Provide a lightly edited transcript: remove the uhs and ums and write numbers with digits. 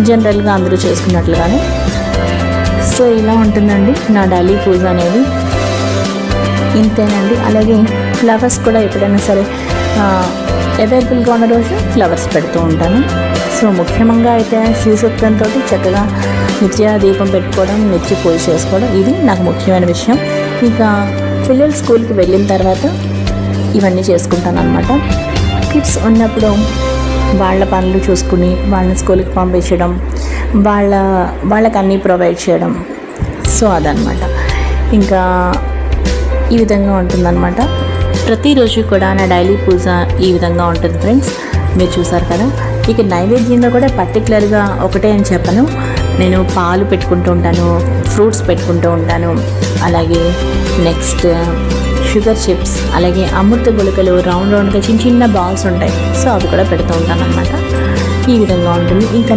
జనరల్గా అందరూ చేసుకున్నట్లుగానే. సో ఇలా ఉంటుందండి నా డైలీ పూజ అనేది. ఇంతేనండి. అలాగే ఫ్లవర్స్ కూడా ఎప్పుడైనా సరే అవైలబుల్గా ఉన్న రోజు ఫ్లవర్స్ పెడుతూ ఉంటాను. సో ముఖ్యంగా అయితే శ్రీసూక్తంతో చక్కగా నిత్య దీపం పెట్టుకోవడం, నిత్య పూజ చేసుకోవడం, ఇది నాకు ముఖ్యమైన విషయం. ఇంకా పిల్లలు స్కూల్కి వెళ్ళిన తర్వాత ఇవన్నీ చేసుకుంటాను అనమాట. కిడ్స్ ఉన్నప్పుడు వాళ్ళ పనులు చూసుకుని వాళ్ళని స్కూల్కి పంపించడం, వాళ్ళకి అన్నీ ప్రొవైడ్ చేయడం. సో అదనమాట. ఇంకా ఈ విధంగా ఉంటుందన్నమాట. ప్రతిరోజు కూడా నా డైలీ పూజ ఈ విధంగా ఉంటుంది ఫ్రెండ్స్. మీరు చూసారు కదా. ఇక నైవేద్యంగా కూడా పర్టికులర్గా ఒకటే అని చెప్పను. నేను పాలు పెట్టుకుంటూ ఉంటాను, ఫ్రూట్స్ పెట్టుకుంటూ ఉంటాను, అలాగే నెక్స్ట్ షుగర్ చిప్స్, అలాగే అమృత గుళికలు రౌండ్గా చిన్న చిన్న బాల్స్ ఉంటాయి. సో అవి కూడా పెడుతూ ఉంటాను అన్నమాట. ఈ విధంగా ఉంటుంది. ఇంకా